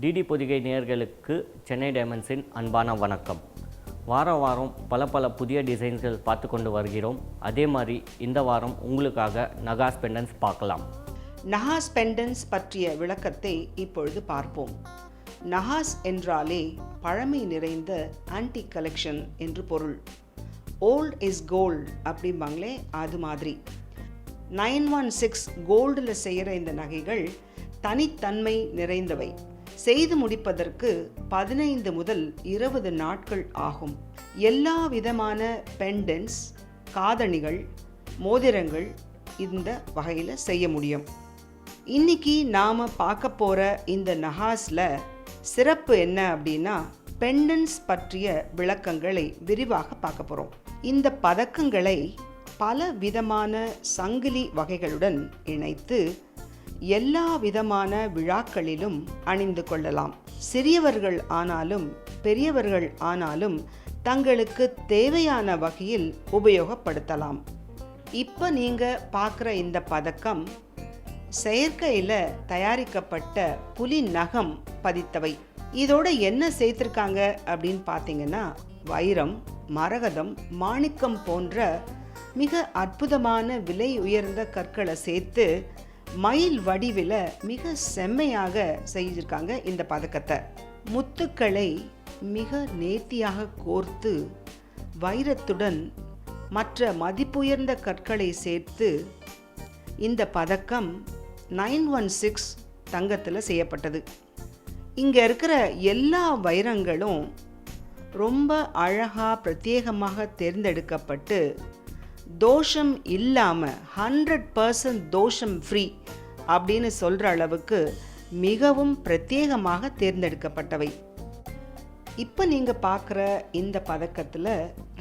DD Pothigai நேயர்களுக்கு சென்னை டைமண்ட்ஸின் அன்பான வணக்கம். வாரம் பல புதிய டிசைன்கள் பார்த்து கொண்டு வருகிறோம். அதே மாதிரி இந்த வாரம் உங்களுக்காக நகாஸ் பெண்டன்ஸ் பார்க்கலாம். நகாஸ் பெண்டன்ஸ் பற்றிய விளக்கத்தை இப்பொழுது பார்ப்போம். நகாஸ் என்றாலே பழமை நிறைந்த ஆன்டிக் கலெக்ஷன் என்று பொருள். ஓல்ட் இஸ் கோல்ட் அப்படிம்பாங்களே, அது மாதிரி 916 கோல்டில் செய்கிற இந்த நகைகள் தனித்தன்மை நிறைந்தவை. செய்து முடிப்பதற்கு 15 முதல் 20 நாட்கள் ஆகும். எல்லா விதமான பெண்டன்ஸ், காதணிகள், மோதிரங்கள் இந்த வகையில் செய்ய முடியும். இன்னைக்கு நாம் பார்க்க போகிற இந்த நகாஸில் சிறப்பு என்ன அப்படின்னா, பெண்டன்ஸ் பற்றிய விளக்கங்களை விரிவாக பார்க்க போகிறோம். இந்த பதக்கங்களை பல விதமான சங்கிலி வகைகளுடன் இணைத்து எல்லா விதமான விழாக்களிலும் அணிந்து கொள்ளலாம். சிறியவர்கள் ஆனாலும் பெரியவர்கள் ஆனாலும் தங்களுக்கு தேவையான வகையில் உபயோகப்படுத்தலாம். இப்போ நீங்கள் பார்க்குற இந்த பதக்கம் செயற்கையில் தயாரிக்கப்பட்ட புலி நகம் பதித்தவை. இதோட என்ன சேர்த்துருக்காங்க அப்படின்னு பார்த்தீங்கன்னா, வைரம், மரகதம், மாணிக்கம் போன்ற மிக அற்புதமான விலை உயர்ந்த கற்களை சேர்த்து மயில் வடிவில் மிக செம்மையாக செஞ்சிருக்காங்க இந்த பதக்கத்தை. முத்துக்களை மிக நேர்த்தியாக கோர்த்து வைரத்துடன் மற்ற மதிப்புயர்ந்த கற்களை சேர்த்து இந்த பதக்கம் 916 தங்கத்தில் செய்யப்பட்டது. இங்கே இருக்கிற எல்லா வைரங்களும் ரொம்ப அழகாக பிரத்யேகமாக தேர்ந்தெடுக்கப்பட்டு தோஷம் இல்லாமல் 100% தோஷம் ஃப்ரீ அப்படின்னு சொல்கிற அளவுக்கு மிகவும் பிரத்யேகமாக தேர்ந்தெடுக்கப்பட்டவை. இப்போ நீங்கள் பார்க்குற இந்த பதக்கத்தில்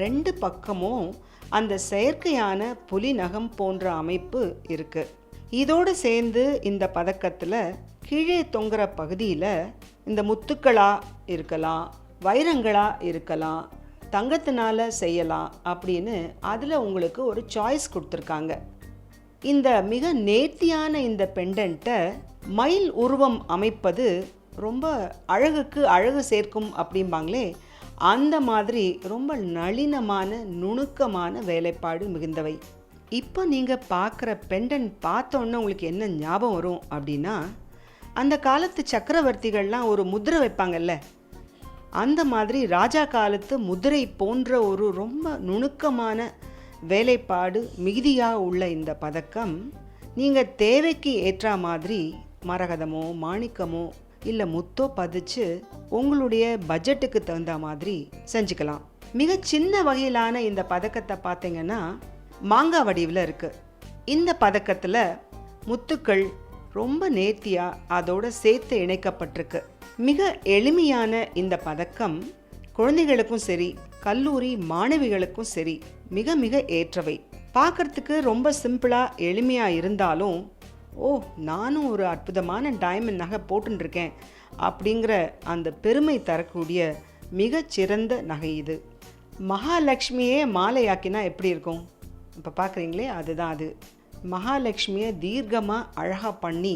2 பக்கமும் அந்த செயற்கையான புலி நகம் போன்ற அமைப்பு இருக்குது. இதோடு சேர்ந்து இந்த பதக்கத்தில் கீழே தொங்குற பகுதியில் இந்த முத்துக்களாக இருக்கலாம், வைரங்களாக இருக்கலாம், தங்கத்தினால செய்யலாம் அப்படின்னு அதில் உங்களுக்கு ஒரு சாய்ஸ் கொடுத்துருக்காங்க. இந்த மிக நேர்த்தியான இந்த பெண்டன்ட்டை மயில் உருவம் அமைப்பது ரொம்ப அழகுக்கு அழகு சேர்க்கும் அப்படிம்பாங்களே, அந்த மாதிரி ரொம்ப நளினமான நுணுக்கமான வேலைப்பாடு மிகுந்தவை. இப்போ நீங்கள் பார்க்குற பெண்டன் பார்த்தோன்னே உங்களுக்கு என்ன ஞாபகம் வரும் அப்படின்னா, அந்த காலத்து சக்கரவர்த்திகள்லாம் ஒரு முத்திரை வைப்பாங்கல்ல, அந்த மாதிரி ராஜா காலத்து முதிரை போன்ற ஒரு ரொம்ப நுணுக்கமான வேலைப்பாடு மிகுதியாக உள்ள இந்த பதக்கம் நீங்கள் தேவைக்கு ஏற்ற மாதிரி மரகதமோ மாணிக்கமோ இல்லை முத்தோ பதிச்சு உங்களுடைய பட்ஜெட்டுக்கு தகுந்த மாதிரி செஞ்சுக்கலாம். மிக சின்ன வகையிலான இந்த பதக்கத்தை பார்த்தீங்கன்னா மாங்காய் வடிவில் இருக்குது. இந்த பதக்கத்தில் முத்துக்கள் ரொம்ப நேர்த்தியாக அதோடு சேர்த்து இணைக்கப்பட்டிருக்கு. மிக எளிமையான இந்த பதக்கம் குழந்தைகளுக்கும் சரி, கல்லூரி மாணவிகளுக்கும் சரி மிக மிக ஏற்றவை. பார்க்குறதுக்கு ரொம்ப சிம்பிளாக எளிமையாக இருந்தாலும், ஓ நானும் ஒரு அற்புதமான டைமண்ட் நகை போட்டுருக்கேன் அப்படிங்கிற அந்த பெருமை தரக்கூடிய மிகச்சிறந்த நகை இது. மகாலட்சுமியே மாலையாக்கினா எப்படி இருக்கும்? இப்போ பார்க்குறீங்களே, அதுதான் அது. மகாலட்சுமியை தீர்க்கமாக அழகாக பண்ணி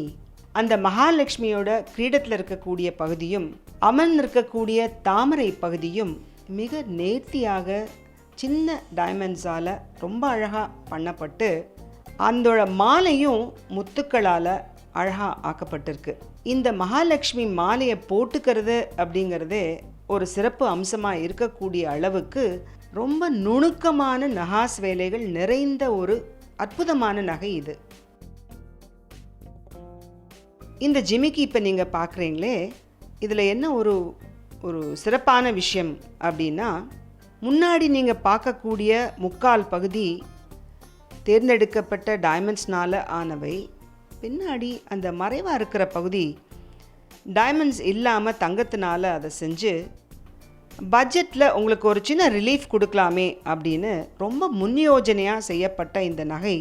அந்த மகாலட்சுமியோட கிரீடத்தில் இருக்கக்கூடிய பகுதியும் அமர்ந்திருக்கக்கூடிய தாமரை பகுதியும் மிக நேர்த்தியாக சின்ன டைமண்ட்ஸால் ரொம்ப அழகாக பண்ணப்பட்டு அதோட மாலையும் முத்துக்களால் அழகாக ஆக்கப்பட்டிருக்கு. இந்த மகாலட்சுமி மாலையை போட்டுக்கிறது அப்படிங்கிறதே ஒரு சிறப்பு அம்சமாக இருக்கக்கூடிய அளவுக்கு ரொம்ப நுணுக்கமான நகாஸ் வேலைகள் நிறைந்த ஒரு அற்புதமான நகை இது. இந்த ஜிமிக்கி இப்போ நீங்கள் பார்க்குறீங்களே, இதில் என்ன ஒரு சிறப்பான விஷயம் அப்படின்னா, முன்னாடி நீங்கள் பார்க்கக்கூடிய முக்கால் பகுதி தேர்ந்தெடுக்கப்பட்ட டைமண்ட்ஸ்னால் ஆனவை. பின்னாடி அந்த மறைவாக இருக்கிற பகுதி டைமண்ட்ஸ் இல்லாமல் தங்கத்தினால அதை செஞ்சு பட்ஜெட்டில் உங்களுக்கு ஒரு சின்ன ரிலீஃப் கொடுக்கலாமே அப்படின்னு ரொம்ப முன்யோஜனையாக செய்யப்பட்ட இந்த நகை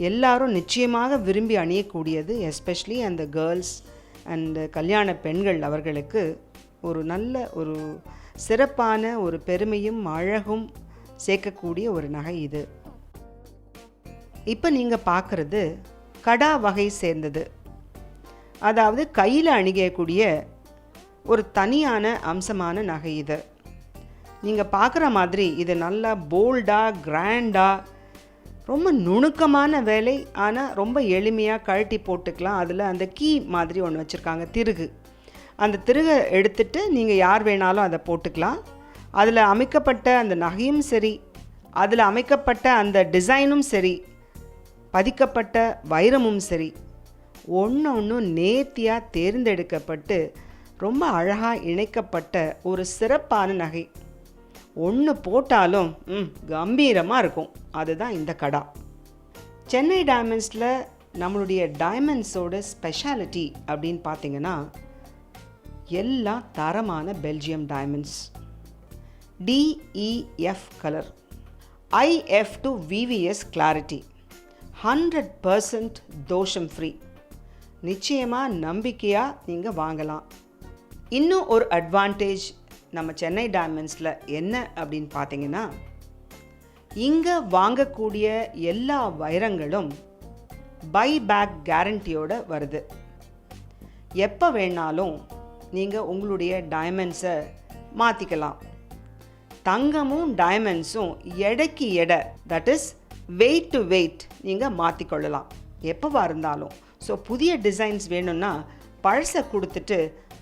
எல்லாரும் நிச்சயமாக விரும்பி அணியக்கூடியது. எஸ்பெஷலி அந்த கேர்ள்ஸ் அண்ட் கல்யாண பெண்கள் அவர்களுக்கு ஒரு நல்ல ஒரு சிறப்பான ஒரு பெருமையும் அழகும் சேர்க்கக்கூடிய ஒரு நகை இது. இப்போ நீங்கள் பார்க்குறது கடா வகை சேர்ந்தது. அதாவது கையில் அணியக்கூடிய ஒரு தனியான அம்சமான நகை இது. நீங்கள் பார்க்குற மாதிரி இது நல்லா போல்டாக கிராண்டாக ரொம்ப நுணுக்கமான வேலை, ஆனால் ரொம்ப எளிமையாக கழட்டி போட்டுக்கலாம். அதில் அந்த கீ மாதிரி ஒன்று வச்சுருக்காங்க, திருகு. அந்த திருகை எடுத்துட்டு நீங்கள் யார் வேணாலும் அதை போட்டுக்கலாம். அதில் அமைக்கப்பட்ட அந்த நகையும் சரி, அதில் அமைக்கப்பட்ட அந்த டிசைனும் சரி, பதிக்கப்பட்ட வைரமும் சரி, ஒன்று நேர்த்தியாக தேர்ந்தெடுக்கப்பட்டு ரொம்ப அழகாக இணைக்கப்பட்ட ஒரு சிறப்பான நகை. ஒன்று போட்டாலும் கம்பீரமாக இருக்கும். அதுதான் இந்த கடா. சென்னை டைமண்ட்ஸில் நம்மளுடைய டைமண்ட்ஸோட ஸ்பெஷாலிட்டி அப்படின்னு பார்த்தீங்கன்னா, எல்லா தரமான Belgium diamonds, DEF colour, IF to VVS clarity, 100% தோஷம் ஃப்ரீ. நிச்சயமாக நம்பிக்கையாக நீங்கள் வாங்கலாம். இன்னும் ஒரு அட்வான்டேஜ் நம்ம சென்னை டைமண்ட்ஸில் என்ன அப்படின்னு பார்த்தீங்கன்னா, இங்கே வாங்கக்கூடிய எல்லா வைரங்களும் பை பேக் கேரண்டியோடு வருது. எப்போ வேணாலும் நீங்கள் உங்களுடைய டைமண்ட்ஸை மாற்றிக்கலாம். தங்கமும் டைமண்ட்ஸும் எடைக்கு எடை, that is weight to weight நீங்கள் மாற்றிக்கொள்ளலாம் எப்போவா இருந்தாலும். ஸோ புதிய டிசைன்ஸ் வேணும்னா பழசை கொடுத்துட்டு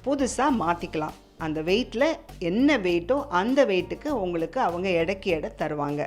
புதுசாக மாற்றிக்கலாம். அந்த வெயிட்டில் என்ன வெயிட்டோ அந்த வெயிட்டுக்கு உங்களுக்கு அவங்க எடைக்கு எடை தருவாங்க.